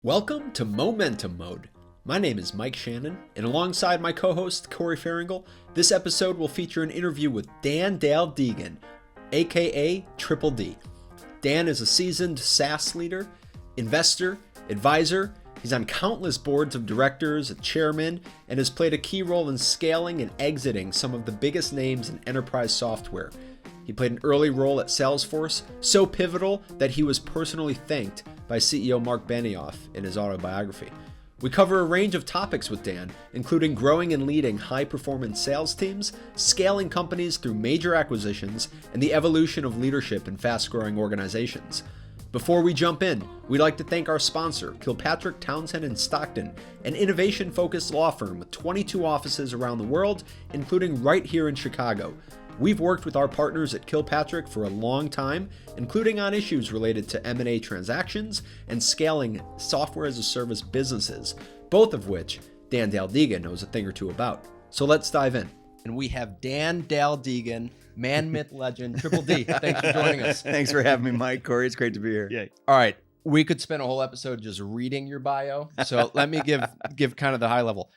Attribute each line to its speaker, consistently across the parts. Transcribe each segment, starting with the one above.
Speaker 1: Welcome to Momentum Mode. My name is Mike Shannon, and alongside my co-host Corey Farringle, this episode will feature an interview with Dan Degan, aka Triple D. Dan is a seasoned SaaS leader, investor, advisor. He's on countless boards of directors, a chairman, and has played a key role in scaling and exiting some of the biggest names in enterprise software. He played an early role at Salesforce, so pivotal that he was personally thanked by CEO Mark Benioff in his autobiography. We cover a range of topics with Dan, including growing and leading high-performance sales teams, scaling companies through major acquisitions, and the evolution of leadership in fast-growing organizations. Before we jump in, we'd like to thank our sponsor, Kilpatrick, Townsend & Stockton, an innovation-focused law firm with 22 offices around the world, including right here in Chicago. We've worked with our partners at Kilpatrick for a long time, including on issues related to M&A transactions and scaling software-as-a-service businesses, both of which Dan Degan knows a thing or two about. So let's dive in. And we have Dan Degan, man, myth, legend, Triple D. Thanks for joining us.
Speaker 2: Thanks for having me, Mike. Corey, it's great to be here.
Speaker 3: Yeah.
Speaker 1: All right. We could spend a whole episode just reading your bio. So let me give kind of the high level.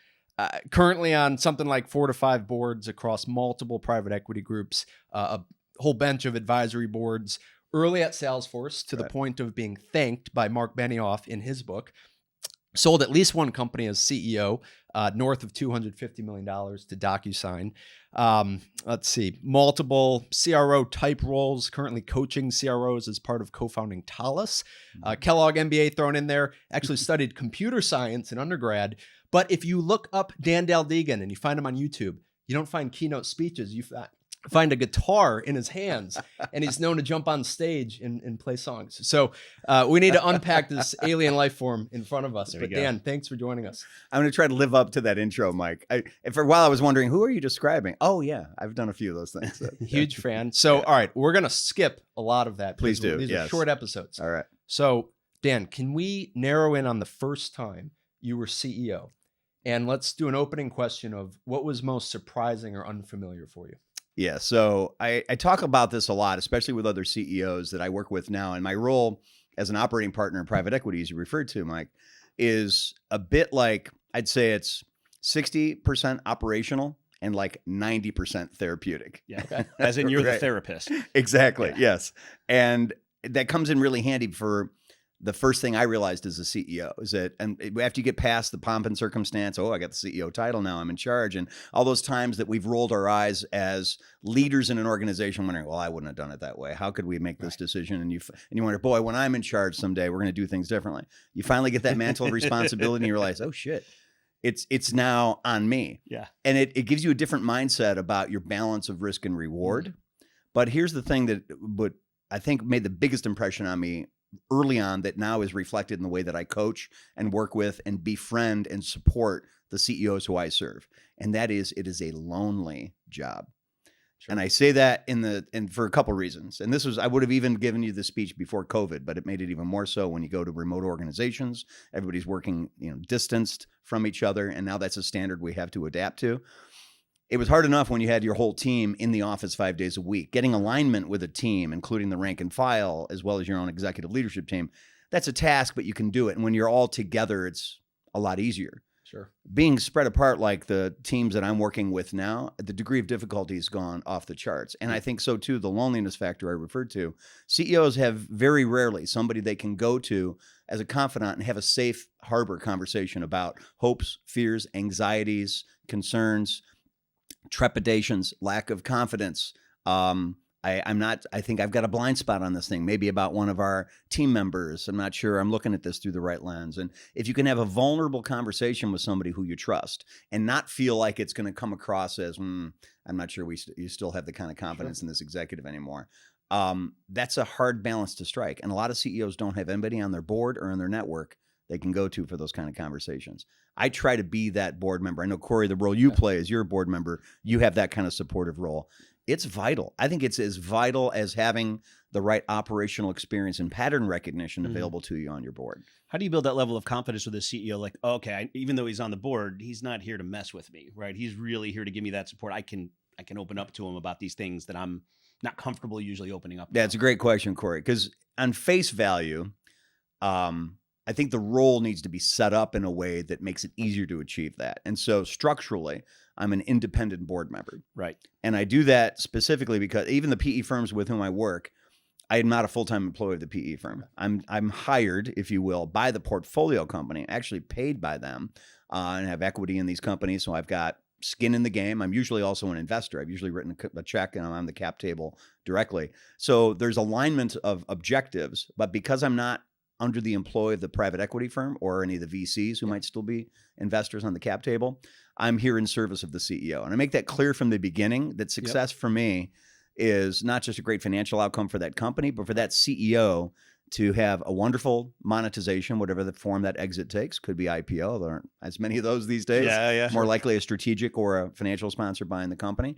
Speaker 1: Currently on something like 4 to 5 boards across multiple private equity groups, a whole bench of advisory boards, early at Salesforce to the point of being thanked by Mark Benioff in his book, sold at least one company as CEO, north of $250 million to DocuSign. Let's see, multiple CRO type roles, currently coaching CROs as part of co-founding Thales. Kellogg MBA thrown in there, actually studied computer science in undergrad. But if you look up Dan Degan and you find him on YouTube, you don't find keynote speeches. You find a guitar in his hands, and he's known to jump on stage and play songs. So we need to unpack this alien life form in front of us. But Dan, thanks for joining us.
Speaker 2: I'm going to try to live up to that intro, Mike. For a while, I was wondering, who are you describing? Oh, yeah, I've done a few of those things. So,
Speaker 1: Huge fan. So, all right, we're going to skip a lot of that.
Speaker 2: Please do.
Speaker 1: These are short episodes.
Speaker 2: All right.
Speaker 1: So, Dan, can we narrow in on the first time you were CEO? And let's do an opening question of what was most surprising or unfamiliar for you?
Speaker 2: Yeah, so I talk about this a lot, especially with other CEOs that I work with now. And my role as an operating partner in private equity, as you referred to, Mike, is a bit like, I'd say it's 60% operational and like 90% therapeutic.
Speaker 3: Yeah, okay. As in you're the therapist.
Speaker 2: Exactly, yes. And that comes in really handy for the first thing I realized as a CEO is that, and after you get past the pomp and circumstance, oh, I got the CEO title now, I'm in charge, and all those times that we've rolled our eyes as leaders in an organization, wondering, well, I wouldn't have done it that way. How could we make this decision? And you wonder, boy, when I'm in charge someday, we're going to do things differently. You finally get that mantle of responsibility, and you realize, oh shit, it's now on me.
Speaker 3: Yeah,
Speaker 2: and it gives you a different mindset about your balance of risk and reward. Mm-hmm. But here's the thing that I think made the biggest impression on me early on that now is reflected in the way that I coach and work with and befriend and support the CEOs who I serve. And that is, it is a lonely job. Sure. And I say that and for a couple of reasons. And I would have even given you the speech before COVID, but it made it even more so when you go to remote organizations. Everybody's working, distanced from each other. And now that's a standard we have to adapt to. It was hard enough when you had your whole team in the office 5 days a week. Getting alignment with a team, including the rank and file, as well as your own executive leadership team, that's a task, but you can do it. And when you're all together, it's a lot easier.
Speaker 1: Sure.
Speaker 2: Being spread apart like the teams that I'm working with now, the degree of difficulty has gone off the charts. And I think so too, the loneliness factor I referred to. CEOs have very rarely somebody they can go to as a confidant and have a safe harbor conversation about hopes, fears, anxieties, concerns, trepidations, lack of confidence. I think I've got a blind spot on this thing, maybe about one of our team members. I'm not sure I'm looking at this through the right lens. And if you can have a vulnerable conversation with somebody who you trust and not feel like it's going to come across as, I'm not sure you still have the kind of confidence in this executive anymore. That's a hard balance to strike. And a lot of CEOs don't have anybody on their board or in their network they can go to for those kind of conversations. I try to be that board member. I know, Corey, the role you play as you're a board member, you have that kind of supportive role. It's vital. I think it's as vital as having the right operational experience and pattern recognition available to you on your board.
Speaker 3: How do you build that level of confidence with a CEO? Like, okay, even though he's on the board, he's not here to mess with me, right? He's really here to give me that support. I can open up to him about these things that I'm not comfortable usually opening up.
Speaker 2: That's a great question, Corey, because on face value, I think the role needs to be set up in a way that makes it easier to achieve that. And so structurally, I'm an independent board member.
Speaker 3: Right.
Speaker 2: And I do that specifically because even the PE firms with whom I work, I am not a full-time employee of the PE firm. I'm hired, if you will, by the portfolio company, actually paid by them, and have equity in these companies. So I've got skin in the game. I'm usually also an investor. I've usually written a check and I'm on the cap table directly. So there's alignment of objectives, but because I'm not under the employ of the private equity firm or any of the VCs who might still be investors on the cap table, I'm here in service of the CEO. And I make that clear from the beginning that success for me is not just a great financial outcome for that company, but for that CEO to have a wonderful monetization, whatever the form that exit takes. Could be IPO. There aren't as many of those these days. More likely a strategic or a financial sponsor buying the company.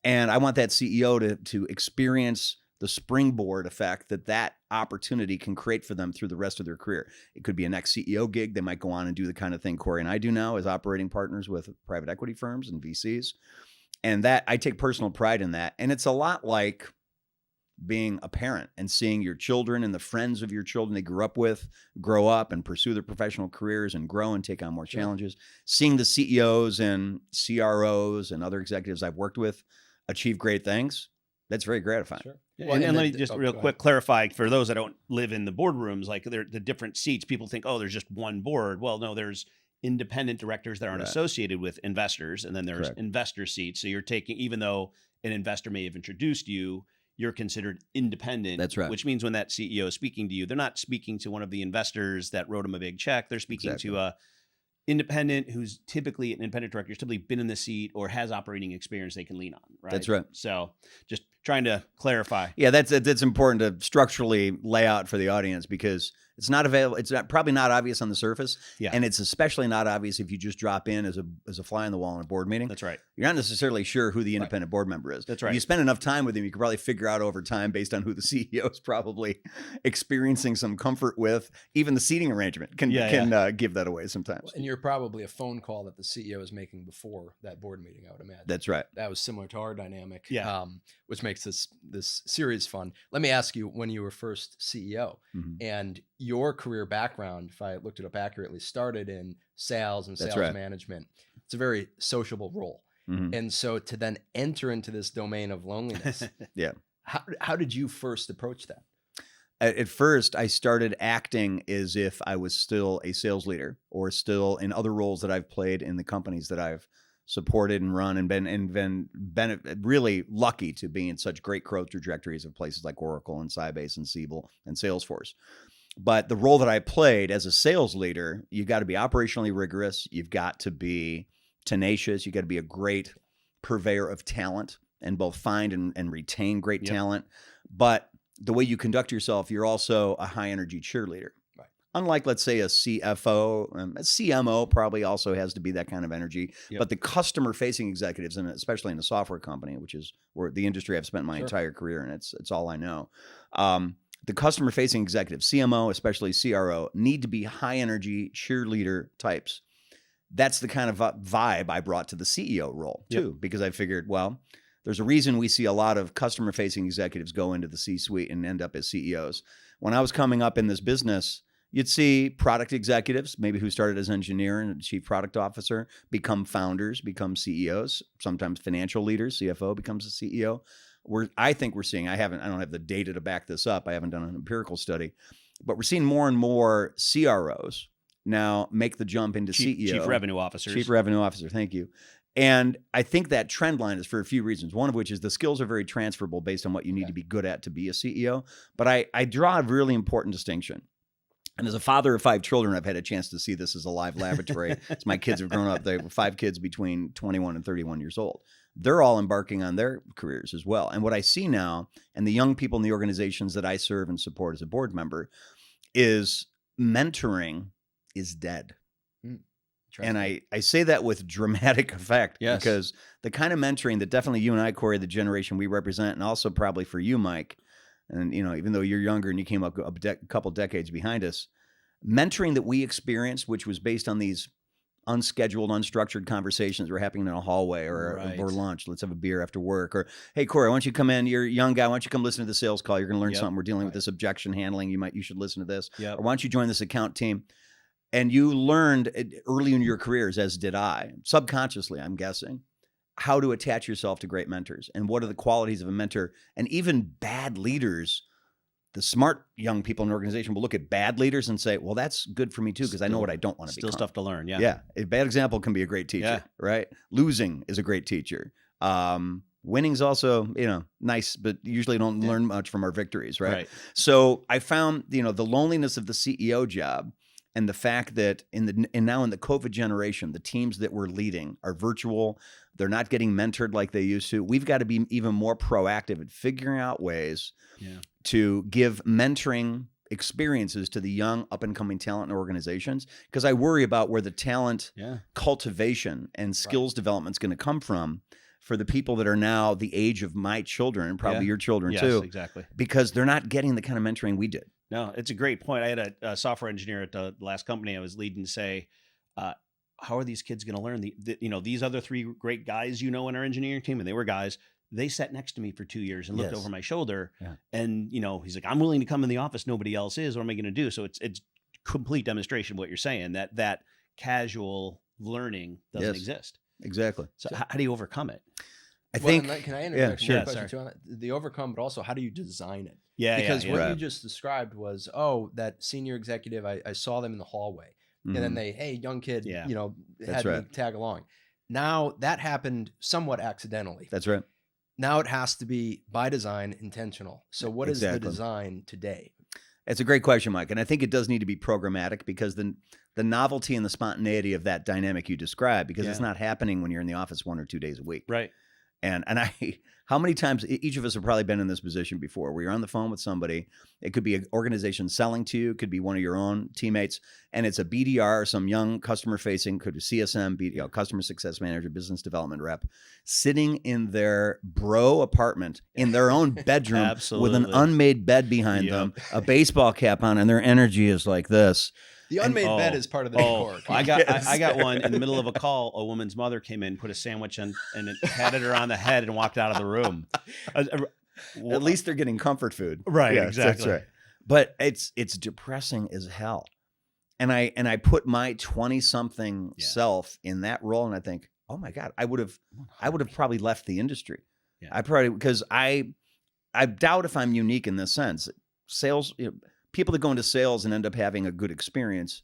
Speaker 2: And I want that CEO to experience the springboard effect that opportunity can create for them through the rest of their career. It could be a next CEO gig. They might go on and do the kind of thing Corey and I do now as operating partners with private equity firms and VCs. And that I take personal pride in that. And it's a lot like being a parent and seeing your children and the friends of your children they grew up with grow up and pursue their professional careers and grow and take on more challenges. Seeing the CEOs and CROs and other executives I've worked with achieve great things, that's very gratifying.
Speaker 1: Sure.
Speaker 3: Well, and let me just real quick clarify for those that don't live in the boardrooms, like the different seats, people think, oh, there's just one board. Well, no, there's independent directors that aren't associated with investors, and then there's investor seats. So you're taking, even though an investor may have introduced you, you're considered independent.
Speaker 2: That's right.
Speaker 3: Which means when that CEO is speaking to you, they're not speaking to one of the investors that wrote him a big check. They're speaking to a independent who's typically an independent director, who's typically been in the seat or has operating experience they can lean on. Right.
Speaker 2: That's right.
Speaker 3: So just trying to clarify.
Speaker 2: Yeah, that's important to structurally lay out for the audience because it's not available. It's probably not obvious on the surface, and it's especially not obvious if you just drop in as a fly on the wall in a board meeting.
Speaker 3: That's right.
Speaker 2: You're not necessarily sure who the independent board member is.
Speaker 3: That's right.
Speaker 2: If you spend enough time with him, you can probably figure out over time based on who the CEO is probably experiencing some comfort with. Even the seating arrangement can give that away sometimes.
Speaker 4: And you're probably a phone call that the CEO is making before that board meeting, I would imagine.
Speaker 2: That's right.
Speaker 4: That was similar to our dynamic, which makes this series fun. Let me ask you, when you were first CEO and your career background, if I looked it up accurately, started in sales and sales management. It's a very sociable role. And so to then enter into this domain of loneliness, how did you first approach that?
Speaker 2: At first, I started acting as if I was still a sales leader or still in other roles that I've played in the companies that I've supported and run and been really lucky to be in such great growth trajectories of places like Oracle and Sybase and Siebel and Salesforce. But the role that I played as a sales leader, you've got to be operationally rigorous. You've got to be tenacious. You've got to be a great purveyor of talent and both find and retain great talent. But the way you conduct yourself, you're also a high energy cheerleader. Right. Unlike, let's say, a CFO, a CMO probably also has to be that kind of energy. But the customer facing executives, and especially in a software company, which is where the industry I've spent my entire career, and it's all I know. The customer-facing executives, CMO, especially CRO, need to be high-energy cheerleader types. That's the kind of vibe I brought to the CEO role, too, because I figured, well, there's a reason we see a lot of customer-facing executives go into the C-suite and end up as CEOs. When I was coming up in this business, you'd see product executives, maybe who started as engineer and chief product officer, become founders, become CEOs, sometimes financial leaders, CFO becomes a CEO. I think we're seeing, I don't have the data to back this up. I haven't done an empirical study, but we're seeing more and more CROs now make the jump into CEO.
Speaker 3: Chief Revenue Officers.
Speaker 2: Chief Revenue Officer, thank you. And I think that trend line is for a few reasons. One of which is the skills are very transferable based on what you need to be good at to be a CEO. But I draw a really important distinction. And as a father of 5 children, I've had a chance to see this as a live laboratory. As my kids have grown up, they have 5 kids between 21 and 31 years old. They're all embarking on their careers as well. And what I see now, and the young people in the organizations that I serve and support as a board member, is mentoring is dead. And I say that with dramatic effect because the kind of mentoring that definitely you and I, Corey, the generation we represent, and also probably for you, Mike, and even though you're younger and you came up a couple decades behind us, mentoring that we experienced, which was based on these unscheduled, unstructured conversations were happening in a hallway or
Speaker 3: Right.
Speaker 2: over lunch. Let's have a beer after work. Or, hey, Corey, why don't you come in? You're a young guy. Why don't you come listen to the sales call? You're going to learn
Speaker 3: Yep.
Speaker 2: something. We're dealing with this objection handling. You should listen to this.
Speaker 3: Yep.
Speaker 2: Or why don't you join this account team? And you learned early in your careers, as did I, subconsciously, I'm guessing, how to attach yourself to great mentors and what are the qualities of a mentor. And even bad leaders, the smart young people in an organization will look at bad leaders and say, well, that's good for me too, because I know what I don't want to become.
Speaker 3: Still stuff to learn. Yeah.
Speaker 2: Yeah. A bad example can be a great teacher, right? Losing is a great teacher. Winning's also, nice, but usually don't learn much from our victories, right? So I found, the loneliness of the CEO job and the fact that now in the COVID generation, the teams that we're leading are virtual. They're not getting mentored like they used to. We've got to be even more proactive at figuring out ways to give mentoring experiences to the young up-and-coming talent in organizations, because I worry about where the talent cultivation and skills development is going to come from for the people that are now the age of my children and probably your children too.
Speaker 3: Exactly.
Speaker 2: Because they're not getting the kind of mentoring we did.
Speaker 3: No, it's a great point. I had a software engineer at the last company I was leading say, how are these kids going to learn? These other three great guys, in our engineering team, and they were guys, they sat next to me for 2 years and looked over my shoulder. Yeah. And, he's like, I'm willing to come in the office. Nobody else is. What am I going to do? So it's complete demonstration of what you're saying, that casual learning doesn't exist.
Speaker 2: Exactly.
Speaker 3: So how do you overcome it?
Speaker 4: I think. Can I interject one question too on that? The overcome, but also how do you design it? Because what you just described was, that senior executive, I saw them in the hallway, and then hey, young kid, had me tag along. Now that happened somewhat accidentally.
Speaker 2: That's right.
Speaker 4: Now it has to be by design, intentional. So what is the design today?
Speaker 2: It's a great question, Mike. And I think it does need to be programmatic, because the novelty and the spontaneity of that dynamic you described, because it's not happening when you're in the office 1 or 2 days a week.
Speaker 3: Right.
Speaker 2: And how many times, each of us have probably been in this position before, where you're on the phone with somebody. It could be an organization selling to you, it could be one of your own teammates, and it's a BDR or some young customer facing, could be CSM, customer success manager, business development rep, sitting in their bro apartment in their own bedroom with an unmade bed behind them, a baseball cap on, and their energy is like this.
Speaker 4: The unmade bed is part of the decor.
Speaker 3: I got one in the middle of a call. A woman's mother came in, put a sandwich in, and it patted her on the head and walked out of the room.
Speaker 2: At least they're getting comfort food.
Speaker 3: Right, exactly.
Speaker 2: That's right. But it's depressing as hell. And I put my 20-something self in that role, and I think, oh my God, I would have probably left the industry. Yeah. Because I doubt if I'm unique in this sense. Sales, people that go into sales and end up having a good experience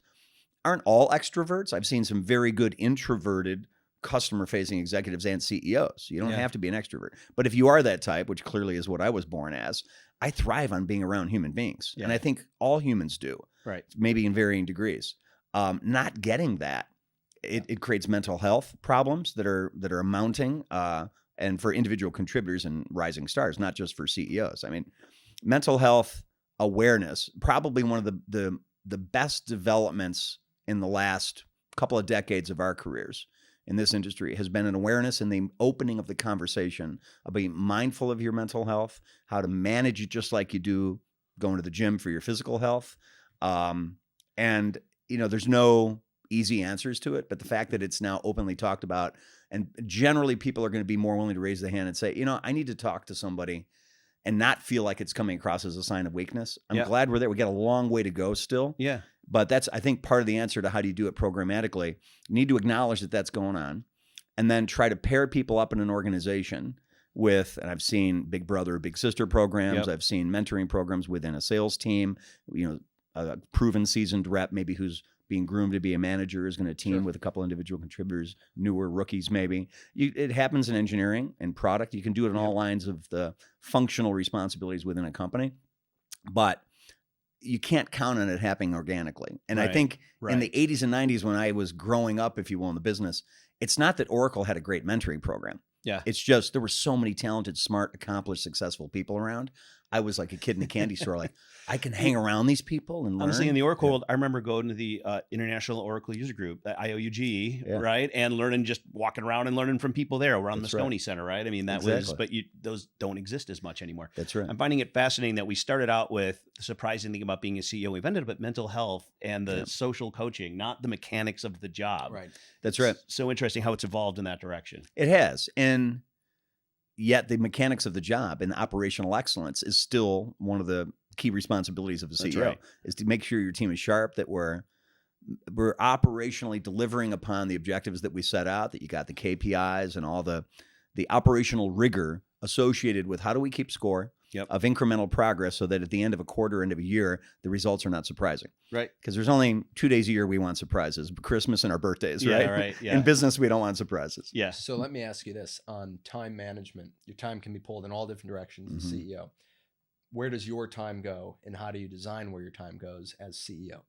Speaker 2: aren't all extroverts. I've seen some very good introverted customer-facing executives and CEOs. You don't have to be an extrovert. But if you are that type, which clearly is what I was born as, I thrive on being around human beings. Yeah. And I think all humans do. Right. Maybe in varying degrees. Not getting that, it creates mental health problems that are mounting, and for individual contributors and rising stars, not just for CEOs. I mean, mental health awareness, probably one of the best developments in the last couple of decades of our careers in this industry has been an awareness and the opening of the conversation of being mindful of your mental health, how to manage it just like you do going to the gym for your physical health. And, there's no easy answers to it, but the fact that it's now openly talked about, and generally people are going to be more willing to raise the hand and say, I need to talk to somebody and not feel like it's coming across as a sign of weakness. I'm glad we're there. We got a long way to go still. Yeah. But that's, I think, part of the answer to how do you do it programmatically. You need to acknowledge that that's going on, and then try to pair people up in an organization with, and I've seen Big Brother, Big Sister programs. I've seen mentoring programs within a sales team, a proven seasoned rep, maybe who's being groomed to be a manager, is going to team with a couple individual contributors, newer rookies maybe. It happens in engineering and product. You can do it in all lines of the functional responsibilities within a company, but you can't count on it happening organically. And I think in the 80s and 90s, when I was growing up, if you will, in the business, it's not that Oracle had a great mentoring program. Yeah. It's just there were so many talented, smart, accomplished, successful people around. I was like a kid in a candy store, like I can hang around these people and learn.
Speaker 3: Honestly, in the Oracle world, I remember going to the International Oracle User Group, the IOUG, right? And learning, just walking around and learning from people there around the Moscone Center, right? I mean, that was, but those don't exist as much anymore.
Speaker 2: That's right.
Speaker 3: I'm finding it fascinating that we started out with the surprising thing about being a CEO. We've ended up at mental health and the social coaching, not the mechanics of the job.
Speaker 4: Right.
Speaker 2: That's right.
Speaker 3: So interesting how it's evolved in that direction.
Speaker 2: It has. And yet the mechanics of the job and operational excellence is still one of the key responsibilities of a CEO, is to make sure your team is sharp, that we're operationally delivering upon the objectives that we set out, that you got the KPIs and all the operational rigor associated with how do we keep score of incremental progress, so that at the end of a quarter, end of a year, the results are not surprising.
Speaker 3: Right.
Speaker 2: Because there's only 2 days a year we want surprises, Christmas and our birthdays, right?
Speaker 3: Right. Yeah.
Speaker 2: In business, we don't want surprises.
Speaker 3: Yeah.
Speaker 4: So let me ask you this on time management. Your time can be pulled in all different directions as CEO. Where does your time go, and how do you design where your time goes as CEO?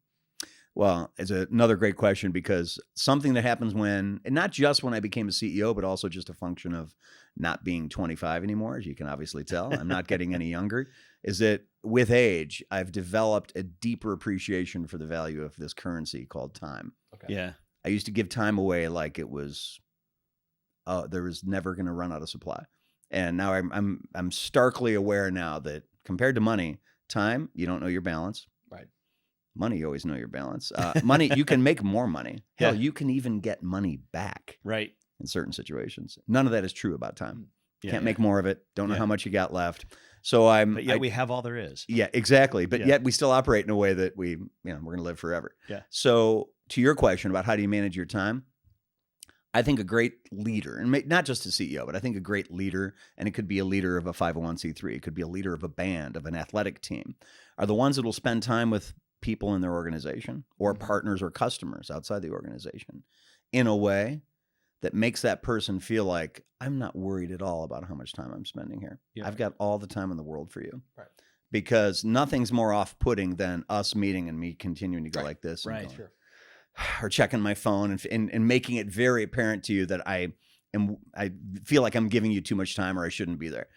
Speaker 2: Well, it's another great question, because something that happens and not just when I became a CEO, but also just a function of not being 25 anymore, as you can obviously tell, I'm not getting any younger, is that with age, I've developed a deeper appreciation for the value of this currency called time.
Speaker 4: Okay.
Speaker 3: Yeah.
Speaker 2: I used to give time away like it was, there was never going to run out of supply. And now I'm starkly aware now that compared to money, time, you don't know your balance.
Speaker 4: Right.
Speaker 2: Money, you always know your balance. Money, you can make more money. Hell, you can even get money back.
Speaker 3: Right.
Speaker 2: In certain situations. None of that is true about time.
Speaker 3: Yeah,
Speaker 2: Can't make more of it. Don't know how much you got left. So
Speaker 3: But yet we have all there is.
Speaker 2: Yeah, exactly. But yet we still operate in a way that we're going to live forever.
Speaker 3: Yeah.
Speaker 2: So to your question about how do you manage your time, I think a great leader, and not just a CEO, but I think a great leader, and it could be a leader of a 501c3, it could be a leader of a band, of an athletic team, are the ones that will spend time with people in their organization or partners or customers outside the organization in a way that makes that person feel like, I'm not worried at all about how much time I'm spending here. Yeah. I've got all the time in the world for you.
Speaker 4: Right.
Speaker 2: Because nothing's more off-putting than us meeting and me continuing to go like this.
Speaker 3: Right.
Speaker 2: Going, or checking my phone and making it very apparent to you that I feel like I'm giving you too much time, or I shouldn't be there.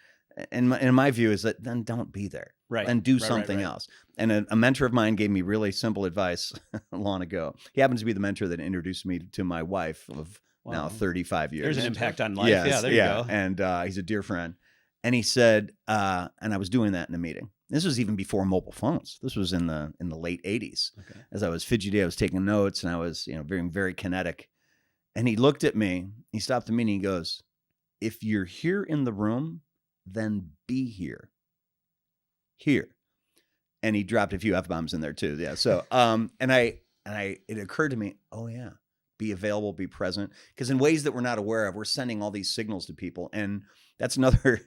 Speaker 2: And my view is that then don't be there.
Speaker 3: Right.
Speaker 2: And do something else. And a mentor of mine gave me really simple advice long ago. He happens to be the mentor that introduced me to my wife of now 35 years.
Speaker 3: There's an impact on life.
Speaker 2: Yes,
Speaker 3: yeah, there you go.
Speaker 2: And he's a dear friend. And he said, and I was doing that in a meeting. This was even before mobile phones. This was in the late 80s.
Speaker 3: Okay.
Speaker 2: As I was fidgety, I was taking notes, and I was being very kinetic. And he looked at me, he stopped the meeting, he goes, if you're here in the room, then be here. Here. And he dropped a few F-bombs in there too. Yeah. So it occurred to me, oh yeah, be available, be present. Because in ways that we're not aware of, we're sending all these signals to people. And that's another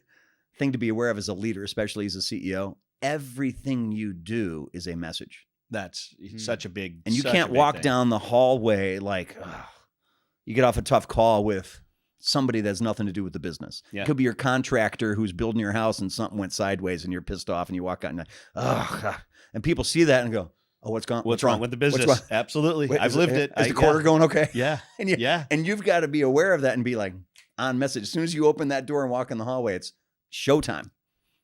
Speaker 2: thing to be aware of as a leader, especially as a CEO. Everything you do is a message.
Speaker 3: That's such a big,
Speaker 2: and you can't walk down the hallway like, you get off a tough call with somebody that has nothing to do with the business. Yeah. It could be your contractor who's building your house and something went sideways and you're pissed off and you walk out and and people see that and go, oh, what's wrong
Speaker 3: with the business? Absolutely.
Speaker 2: Wait,
Speaker 3: I've lived it.
Speaker 2: Is the quarter going okay?
Speaker 3: Yeah.
Speaker 2: And you've got to be aware of that and be like on message. As soon as you open that door and walk in the hallway, it's showtime.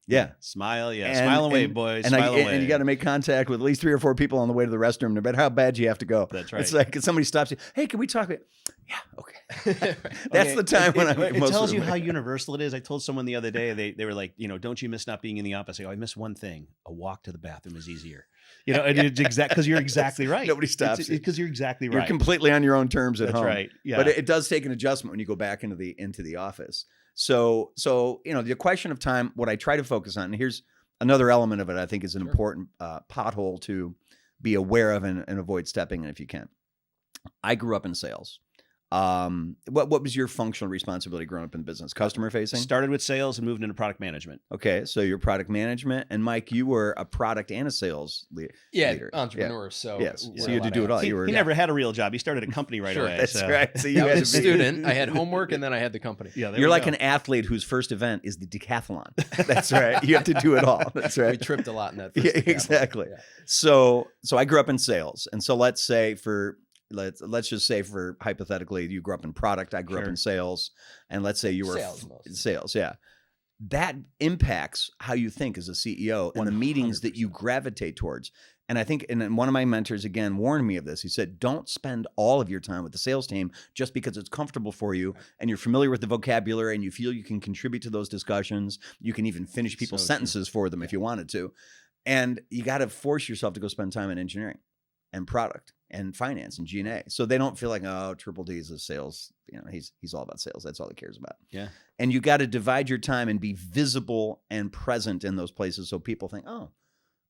Speaker 2: Yeah.
Speaker 3: Smile. Yeah. Smile and wave, boys. Smile and wave.
Speaker 2: And you got to make contact with at least 3 or 4 people on the way to the restroom, no matter how bad you have to go.
Speaker 3: That's right.
Speaker 2: It's like if somebody stops you, hey, can we talk? Yeah. Okay. That's the time when
Speaker 3: it tells you how universal it is. I told someone the other day, they were like, don't you miss not being in the office? I go, I miss one thing. A walk to the bathroom is easier. And it's because you're exactly right.
Speaker 2: Nobody stops you.
Speaker 3: Because you're exactly right.
Speaker 2: You're completely on your own terms at home.
Speaker 3: That's right. Yeah.
Speaker 2: But it does take an adjustment when you go back into the office. So the question of time, what I try to focus on, and here's another element of it I think is an important pothole to be aware of and avoid stepping in if you can. I grew up in sales. What was your functional responsibility growing up in business? Customer facing?
Speaker 3: Started with sales and moved into product management.
Speaker 2: Okay, so you're product management. And Mike, you were a product and a sales leader.
Speaker 4: Entrepreneur. So
Speaker 2: yes, so you had to do it all.
Speaker 3: He never had a real job. He started a company right away.
Speaker 2: That's right. So you
Speaker 4: I was a student. I had homework, and then I had the company.
Speaker 3: Yeah,
Speaker 2: you're like an athlete whose first event is the decathlon. That's right. You have to do it all. That's right.
Speaker 4: We tripped a lot in that. First
Speaker 2: exactly. Yeah. So I grew up in sales, and so let's just say for hypothetically, you grew up in product, I grew up in sales, and let's say you were
Speaker 4: sales.
Speaker 2: Yeah. that impacts how you think as a CEO and the meetings that you gravitate towards. And I think, and one of my mentors, again, warned me of this. He said, don't spend all of your time with the sales team just because it's comfortable for you and you're familiar with the vocabulary and you feel you can contribute to those discussions. You can even finish people's sentences for them if you wanted to. And you got to force yourself to go spend time in engineering and product and finance and G&A. So they don't feel like, oh, Triple D is a sales, he's all about sales. That's all he cares about.
Speaker 3: Yeah.
Speaker 2: And you got to divide your time and be visible and present in those places so people think, oh,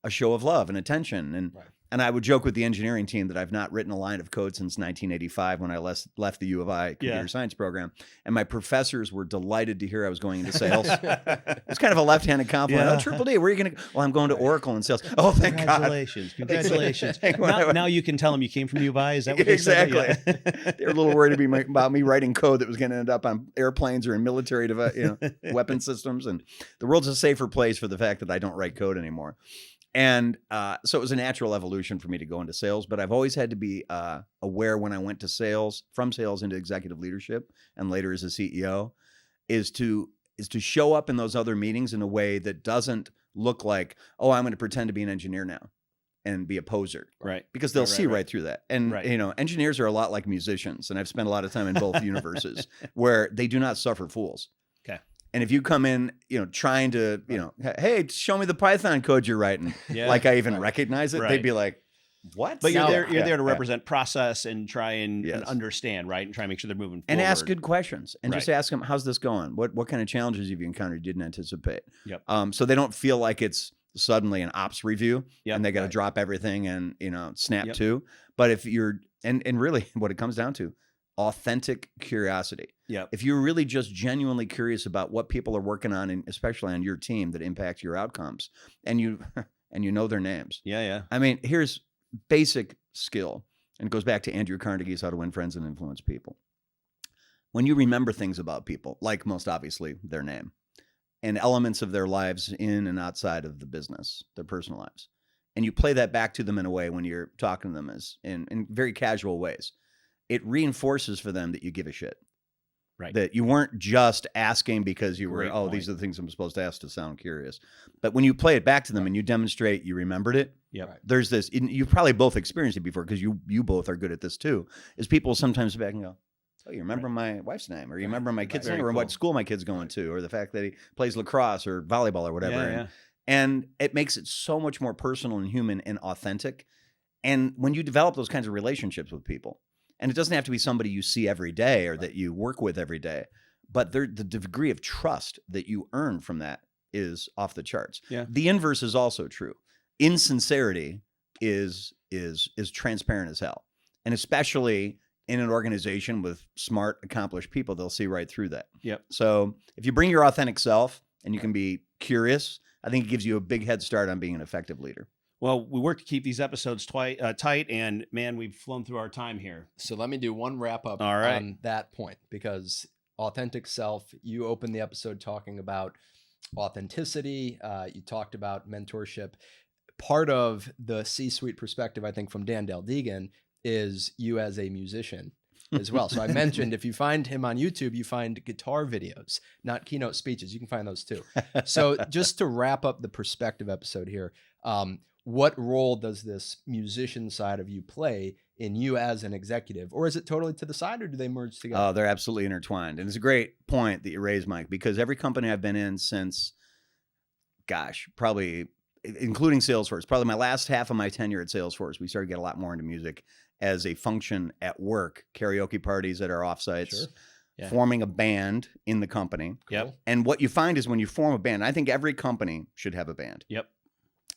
Speaker 2: a show of love and attention. And I would joke with the engineering team that I've not written a line of code since 1985 when I left the U of I computer science program. And my professors were delighted to hear I was going into sales. It's kind of a left-handed compliment. Oh, Triple D, where are you going to go? Well, I'm going to Oracle in sales. Oh, thank
Speaker 3: Congratulations.
Speaker 2: God.
Speaker 3: Congratulations. now you can tell them you came from U of I. Is that what
Speaker 2: exactly.
Speaker 3: They said? Yeah.
Speaker 2: They were a little worried about me writing code that was going to end up on airplanes or in military weapon systems. And the world's a safer place for the fact that I don't write code anymore. And so it was a natural evolution for me to go into sales, but I've always had to be aware when I went to sales, from sales into executive leadership, and later as a CEO, is to show up in those other meetings in a way that doesn't look like, oh, I'm going to pretend to be an engineer now and be a poser,
Speaker 3: right?
Speaker 2: Because they'll see right through that. And engineers are a lot like musicians, and I've spent a lot of time in both universes where they do not suffer fools.
Speaker 3: Okay.
Speaker 2: And if you come in, trying to, hey, show me the Python code you're writing, like I even recognize it, they'd be like, what?
Speaker 3: But you're there to represent process and try and understand, right? And try and make sure they're moving forward.
Speaker 2: And ask good questions. And just ask them, how's this going? What kind of challenges have you encountered you didn't anticipate?
Speaker 3: Yep.
Speaker 2: So they don't feel like it's suddenly an ops review and they got to drop everything and, snap to. But if you're, and really what it comes down to, authentic curiosity.
Speaker 3: Yeah.
Speaker 2: If you're really just genuinely curious about what people are working on, and especially on your team that impacts your outcomes, and you know their names.
Speaker 3: Yeah.
Speaker 2: I mean, here's basic skill, and it goes back to Andrew Carnegie's How to Win Friends and Influence People. When you remember things about people, like most obviously their name, and elements of their lives in and outside of the business, their personal lives, and you play that back to them in a way when you're talking to them as in very casual ways, it reinforces for them that you give a shit.
Speaker 3: Right.
Speaker 2: That you weren't just asking because you were, these are the things I'm supposed to ask to sound curious. But when you play it back to them and you demonstrate you remembered it, there's this, you've probably both experienced it before because you both are good at this too, is people sometimes back and go, oh, you remember my wife's name, or you remember my kid's name, or what school my kid's going to, or the fact that he plays lacrosse or volleyball or whatever. And it makes it so much more personal and human and authentic. And when you develop those kinds of relationships with people, and it doesn't have to be somebody you see every day or that you work with every day, but the degree of trust that you earn from that is off the charts.
Speaker 3: Yeah.
Speaker 2: The inverse is also true. Insincerity is transparent as hell. And especially in an organization with smart, accomplished people, they'll see right through that.
Speaker 3: Yep.
Speaker 2: So if you bring your authentic self and you can be curious, I think it gives you a big head start on being an effective leader.
Speaker 3: Well, we work to keep these episodes tight, and man, we've flown through our time here.
Speaker 4: So let me do one wrap up on that point, because authentic self, you opened the episode talking about authenticity. You talked about mentorship. Part of the C-suite perspective, I think, from Dan Degan is you as a musician as well. So I mentioned if you find him on YouTube, you find guitar videos, not keynote speeches. You can find those too. So just to wrap up the perspective episode here, what role does this musician side of you play in you as an executive? Or is it totally to the side, or do they merge together?
Speaker 2: Oh, they're absolutely intertwined. And it's a great point that you raised, Mike, because every company I've been in since, probably including Salesforce, probably my last half of my tenure at Salesforce, we started to get a lot more into music as a function at work, karaoke parties at our offsites, forming a band in the company.
Speaker 3: Yep.
Speaker 2: And what you find is when you form a band, I think every company should have a band.
Speaker 3: Yep.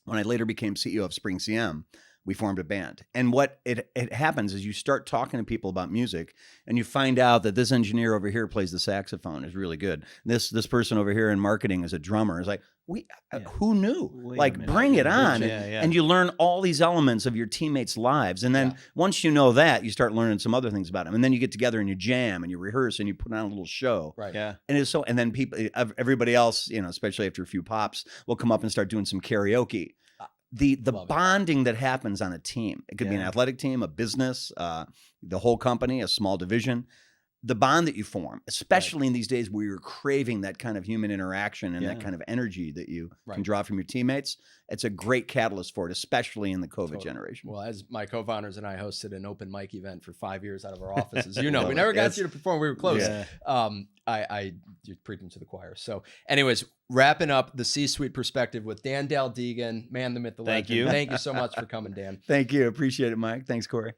Speaker 2: When I later became CEO of Spring CM, we formed a band. And what it happens is you start talking to people about music, and you find out that this engineer over here plays the saxophone, is really good. This person over here in marketing is a drummer. It's like, who knew? Bring it on. And you learn all these elements of your teammates' lives. And then once you know that, you start learning some other things about them. And then you get together and you jam and you rehearse and you put on a little show.
Speaker 4: Right.
Speaker 3: Yeah.
Speaker 2: And then everybody else, especially after a few pops, will come up and start doing some karaoke. The bonding that happens on a team, it could be an athletic team, a business, the whole company, a small division. the bond that you form, especially in these days where you're craving that kind of human interaction and that kind of energy that you can draw from your teammates, it's a great catalyst for it, especially in the COVID generation.
Speaker 4: Well, as my co-founders and I hosted an open mic event for 5 years out of our offices, we never got to you to perform. We were close. Yeah. You're preaching to the choir. So anyways, wrapping up the C-suite perspective with Dan Dale Degan, man, the myth, the legend.
Speaker 3: Thank you.
Speaker 4: Thank you so much for coming, Dan.
Speaker 2: Thank you. Appreciate it, Mike. Thanks, Corey.